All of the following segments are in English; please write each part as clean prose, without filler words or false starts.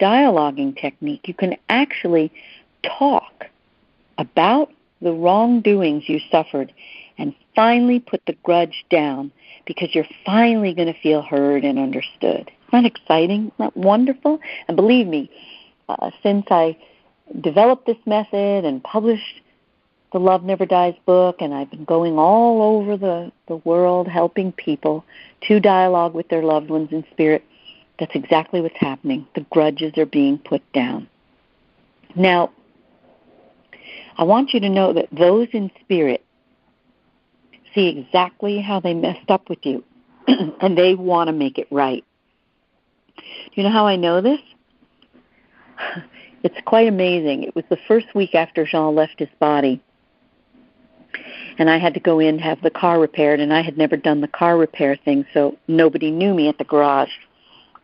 dialoguing technique, you can actually talk about the wrongdoings you suffered and finally put the grudge down, because you're finally going to feel heard and understood. Isn't that exciting? Isn't that wonderful? And believe me, since I developed this method and published the Love Never Dies book, and I've been going all over the world helping people to dialogue with their loved ones in spirit, that's exactly what's happening. The grudges are being put down. Now, I want you to know that those in spirit see exactly how they messed up with you, and they want to make it right. Do you know how I know this? It's quite amazing. It was the first week after Jean left his body, and I had to go in to have the car repaired, and I had never done the car repair thing, so nobody knew me at the garage.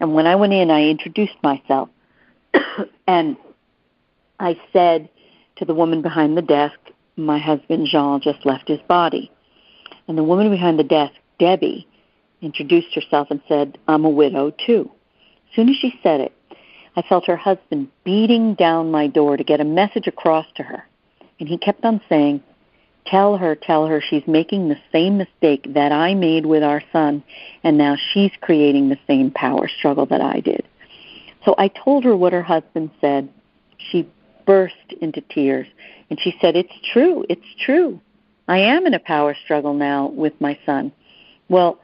And when I went in, I introduced myself, and I said to the woman behind the desk, my husband Jean just left his body. And the woman behind the desk, Debbie, introduced herself and said, I'm a widow too. As soon as she said it, I felt her husband beating down my door to get a message across to her. And he kept on saying, tell her she's making the same mistake that I made with our son, and now she's creating the same power struggle that I did. So I told her what her husband said. She burst into tears, and she said, it's true. I am in a power struggle now with my son. Well,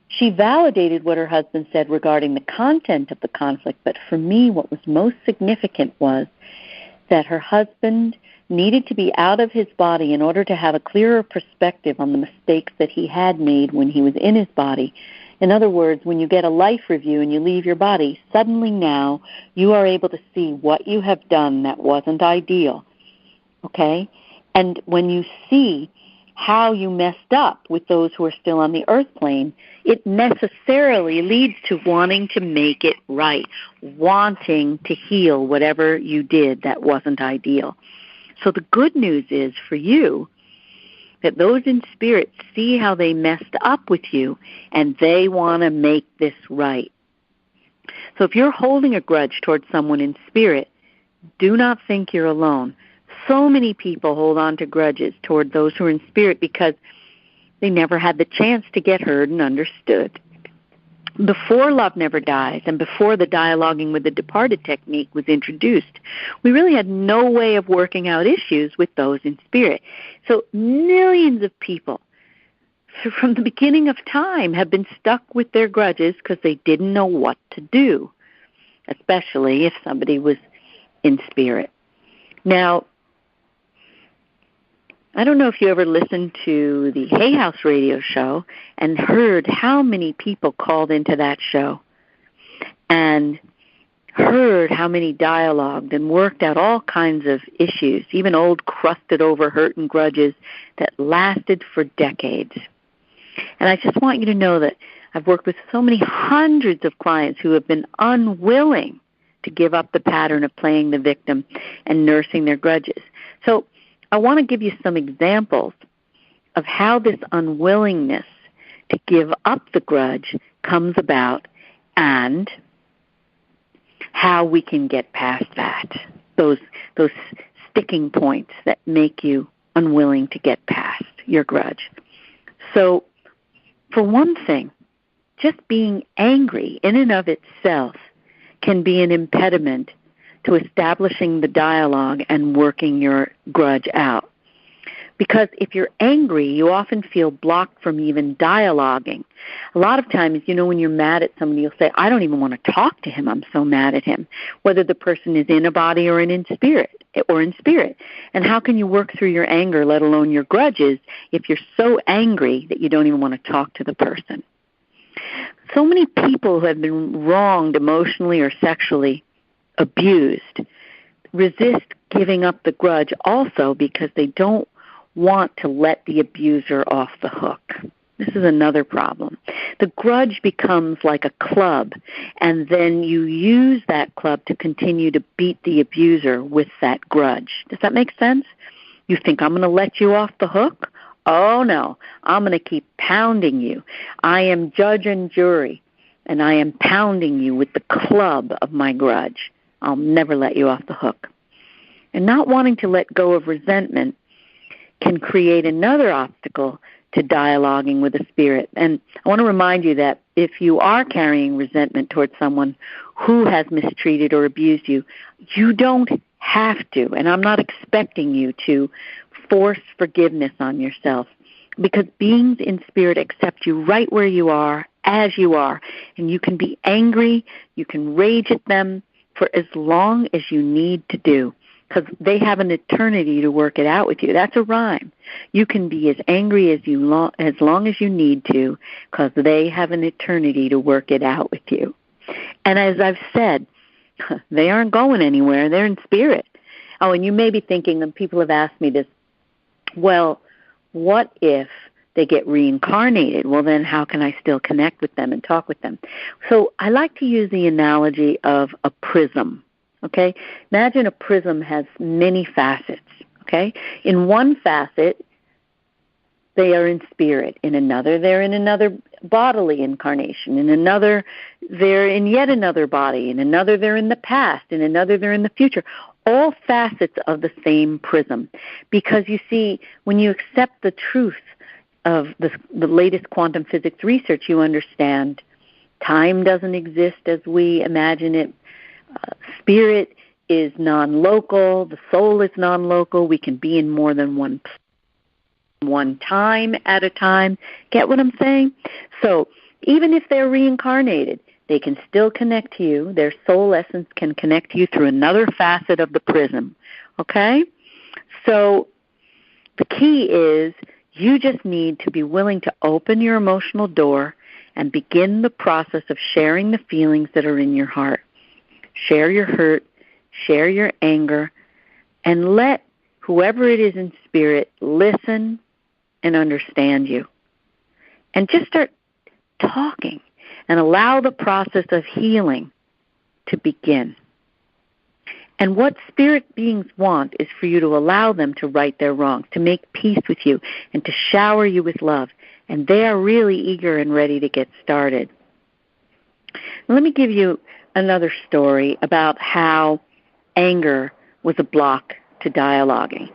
she validated what her husband said regarding the content of the conflict, but for me what was most significant was that her husband needed to be out of his body in order to have a clearer perspective on the mistakes that he had made when he was in his body. In other words, when you get a life review and you leave your body, suddenly now you are able to see what you have done that wasn't ideal, okay? And when you see how you messed up with those who are still on the earth plane, it necessarily leads to wanting to make it right, wanting to heal whatever you did that wasn't ideal. So the good news is for you that those in spirit see how they messed up with you, and they want to make this right. So if you're holding a grudge towards someone in spirit, do not think you're alone. So many people hold on to grudges toward those who are in spirit because they never had the chance to get heard and understood. Before Love Never Dies and before the dialoguing with the departed technique was introduced, we really had no way of working out issues with those in spirit. So millions of people from the beginning of time have been stuck with their grudges because they didn't know what to do, especially if somebody was in spirit. Now, I don't know if you ever listened to the Hay House radio show and heard how many people called into that show and heard how many dialogued and worked out all kinds of issues, even old crusted over hurt and grudges that lasted for decades. And I just want you to know that I've worked with so many hundreds of clients who have been unwilling to give up the pattern of playing the victim and nursing their grudges. So I want to give you some examples of how this unwillingness to give up the grudge comes about and how we can get past that, those sticking points that make you unwilling to get past your grudge. So, for one thing, just being angry in and of itself can be an impediment to establishing the dialogue and working your grudge out. Because if you're angry, you often feel blocked from even dialoguing. A lot of times, when you're mad at somebody, you'll say, I don't even want to talk to him. I'm so mad at him, whether the person is in a body or in spirit. And how can you work through your anger, let alone your grudges, if you're so angry that you don't even want to talk to the person? So many people who have been wronged emotionally or sexually, abused, resist giving up the grudge also because they don't want to let the abuser off the hook. This is another problem. The grudge becomes like a club, and then you use that club to continue to beat the abuser with that grudge. Does that make sense? You think, I'm going to let you off the hook? Oh, no. I'm going to keep pounding you. I am judge and jury, and I am pounding you with the club of my grudge. I'll never let you off the hook. And not wanting to let go of resentment can create another obstacle to dialoguing with the spirit. And I want to remind you that if you are carrying resentment towards someone who has mistreated or abused you, you don't have to, and I'm not expecting you to, force forgiveness on yourself, because beings in spirit accept you right where you are, as you are, and you can be angry, you can rage at them for as long as you need to do, because they have an eternity to work it out with you. That's a rhyme. You can be as angry as long as you need to, because they have an eternity to work it out with you. And as I've said, they aren't going anywhere. They're in spirit. Oh, and you may be thinking, and people have asked me this, well, what if they get reincarnated? Well, then how can I still connect with them and talk with them? So I like to use the analogy of a prism. Okay? Imagine a prism has many facets. Okay? In one facet, they are in spirit. In another, they're in another bodily incarnation. In another, they're in yet another body. In another, they're in the past. In another, they're in the future. All facets of the same prism. Because you see, when you accept the truth of the latest quantum physics research, you understand time doesn't exist as we imagine it. Spirit is non-local. The soul is non-local. We can be in more than one time at a time. Get what I'm saying? So even if they're reincarnated, they can still connect to you. Their soul essence can connect to you through another facet of the prism. Okay? So the key is you just need to be willing to open your emotional door and begin the process of sharing the feelings that are in your heart. Share your hurt, share your anger, and let whoever it is in spirit listen and understand you. And just start talking and allow the process of healing to begin. And what spirit beings want is for you to allow them to right their wrongs, to make peace with you, and to shower you with love. And they are really eager and ready to get started. Let me give you another story about how anger was a block to dialoguing.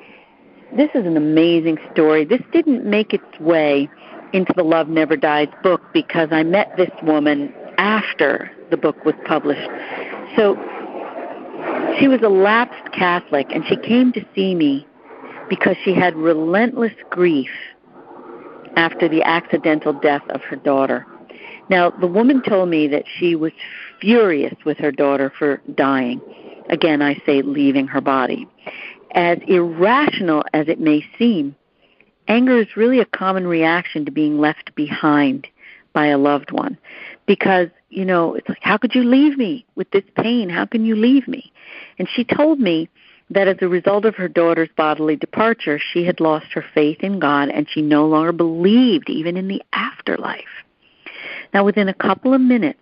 This is an amazing story. This didn't make its way into the Love Never Dies book because I met this woman after the book was published. So she was a lapsed Catholic, and she came to see me because she had relentless grief after the accidental death of her daughter. Now, the woman told me that she was furious with her daughter for dying. Again, I say leaving her body. As irrational as it may seem, anger is really a common reaction to being left behind by a loved one. Because, you know, it's like, how could you leave me with this pain? How can you leave me? And she told me that as a result of her daughter's bodily departure, she had lost her faith in God, and she no longer believed even in the afterlife. Now, within a couple of minutes,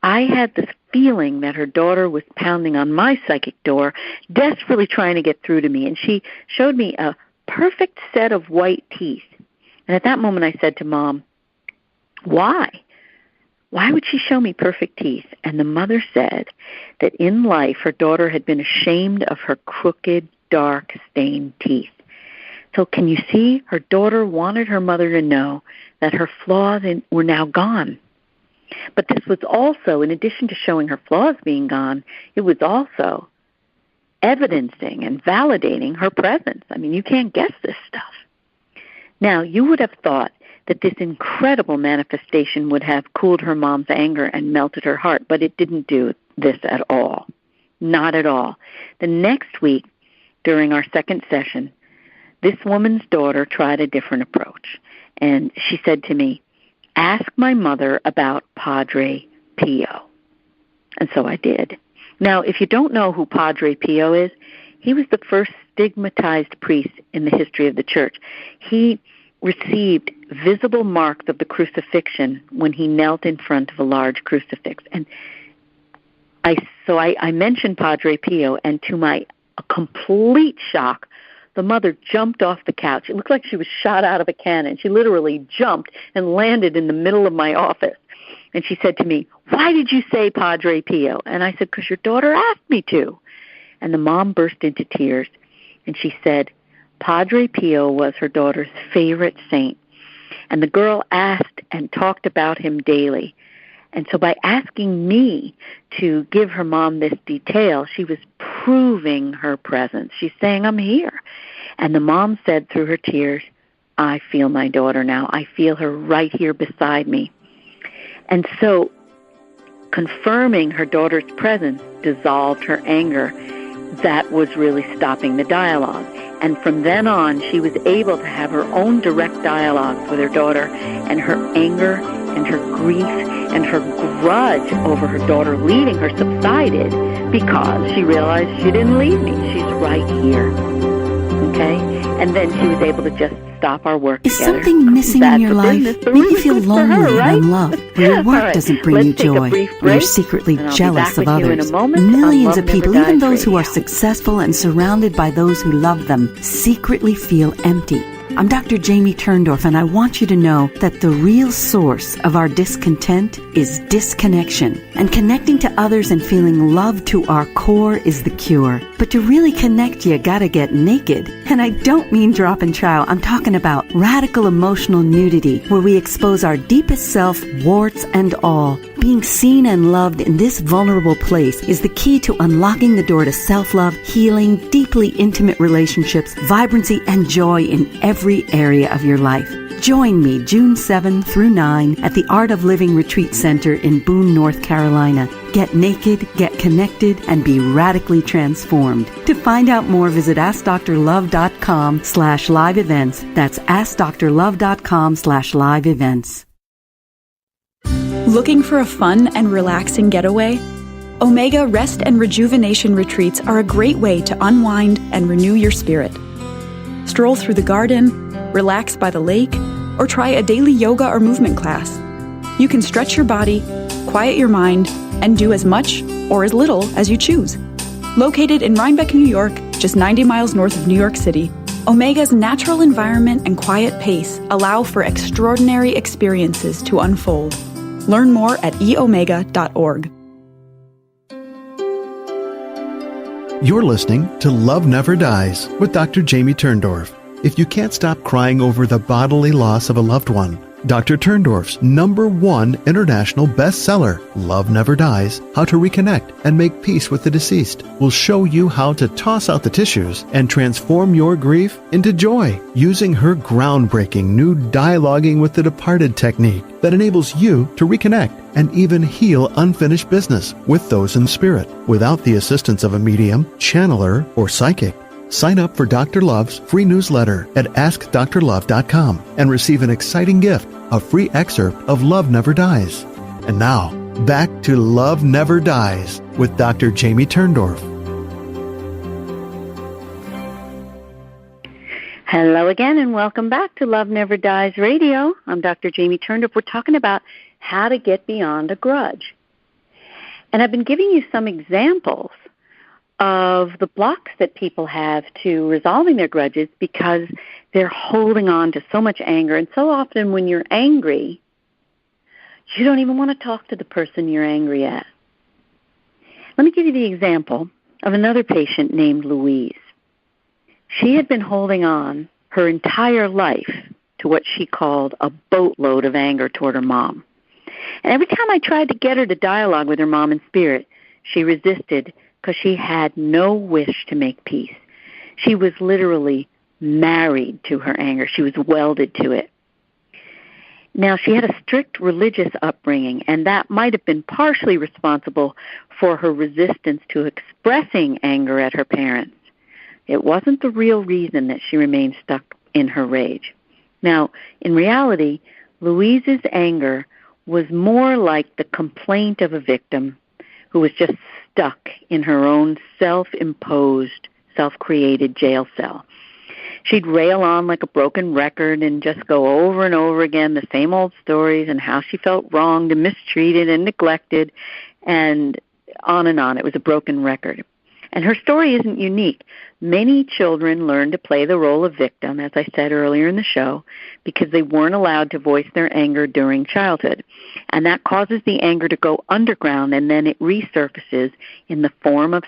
I had this feeling that her daughter was pounding on my psychic door, desperately trying to get through to me. And she showed me a perfect set of white teeth. And at that moment I said to Mom, why? Why would she show me perfect teeth? And the mother said that in life her daughter had been ashamed of her crooked, dark, stained teeth. So can you see, her daughter wanted her mother to know that her flaws were now gone. But this was also, in addition to showing her flaws being gone, it was also evidencing and validating her presence. I mean, you can't guess this stuff. Now, you would have thought that this incredible manifestation would have cooled her mom's anger and melted her heart, but it didn't do this at all. Not at all. The next week, during our second session, this woman's daughter tried a different approach. And she said to me, ask my mother about Padre Pio. And so I did. Now, if you don't know who Padre Pio is, he was the first stigmatized priest in the history of the church. He received visible marks of the crucifixion when he knelt in front of a large crucifix. And I mentioned Padre Pio, and to my complete shock, the mother jumped off the couch. It looked like she was shot out of a cannon. She literally jumped and landed in the middle of my office. And she said to me, "Why did you say Padre Pio?" And I said, "Because your daughter asked me to." And the mom burst into tears, and she said Padre Pio was her daughter's favorite saint. And the girl asked and talked about him daily. And so by asking me to give her mom this detail, she was proving her presence. She's saying, "I'm here." And the mom said through her tears, "I feel my daughter now. I feel her right here beside me." And so confirming her daughter's presence dissolved her anger that was really stopping the dialogue. And from then on, she was able to have her own direct dialogue with her daughter, and her anger and her grief and her grudge over her daughter leaving her subsided because she realized she didn't leave me. She's right here. Okay? And then she was able to just stop our work Is together. something missing in your life? Business, Maybe you really feel good for lonely her, right? and unloved, or your work Right. doesn't bring Let's you take a joy, brief or you're break, secretly and I'll be jealous back of with you in others. a moment on Millions Love of people, Never even Dies those who are Radio. successful and surrounded by those who love them, secretly feel empty. I'm Dr. Jamie Turndorf, and I want you to know that the real source of our discontent is disconnection. And connecting to others and feeling love to our core is the cure. But to really connect, you gotta get naked. And I don't mean drop and trow. I'm talking about radical emotional nudity, where we expose our deepest self, warts and all. Being seen and loved in this vulnerable place is the key to unlocking the door to self-love, healing, deeply intimate relationships, vibrancy, and joy in every area of your life. Join me June 7 through 9 at the Art of Living Retreat Center in Boone, North Carolina. Get naked, get connected, and be radically transformed. To find out more, visit AskDrLove.com/live events. That's AskDrLove.com/live events. Looking for a fun and relaxing getaway? Omega Rest and Rejuvenation Retreats are a great way to unwind and renew your spirit. Stroll through the garden, relax by the lake, or try a daily yoga or movement class. You can stretch your body, quiet your mind, and do as much or as little as you choose. Located in Rhinebeck, New York, just 90 miles north of New York City, Omega's natural environment and quiet pace allow for extraordinary experiences to unfold. Learn more at eomega.org. You're listening to Love Never Dies with Dr. Jamie Turndorf. If you can't stop crying over the bodily loss of a loved one, Dr. Turndorf's #1 international bestseller, Love Never Dies, How to Reconnect and Make Peace with the Deceased, will show you how to toss out the tissues and transform your grief into joy using her groundbreaking new Dialoguing with the Departed technique that enables you to reconnect and even heal unfinished business with those in spirit without the assistance of a medium, channeler, or psychic. Sign up for Dr. Love's free newsletter at AskDrLove.com and receive an exciting gift, a free excerpt of Love Never Dies. And now, back to Love Never Dies with Dr. Jamie Turndorf. Hello again, and welcome back to Love Never Dies Radio. I'm Dr. Jamie Turndorf. We're talking about how to get beyond a grudge. And I've been giving you some examples of the blocks that people have to resolving their grudges because they're holding on to so much anger. And so often when you're angry, you don't even want to talk to the person you're angry at. Let me give you the example of another patient named Louise. She had been holding on her entire life to what she called a boatload of anger toward her mom. And every time I tried to get her to dialogue with her mom in spirit, she resisted because she had no wish to make peace. She was literally married to her anger. She was welded to it. Now, she had a strict religious upbringing, and that might have been partially responsible for her resistance to expressing anger at her parents. It wasn't the real reason that she remained stuck in her rage. Now, in reality, Louise's anger was more like the complaint of a victim who was just stuck in her own self-imposed, self-created jail cell. She'd rail on like a broken record and just go over and over again the same old stories and how she felt wronged and mistreated and neglected and on and on. It was a broken record. And her story isn't unique. Many children learn to play the role of victim, as I said earlier in the show, because they weren't allowed to voice their anger during childhood. And that causes the anger to go underground, and then it resurfaces in the form of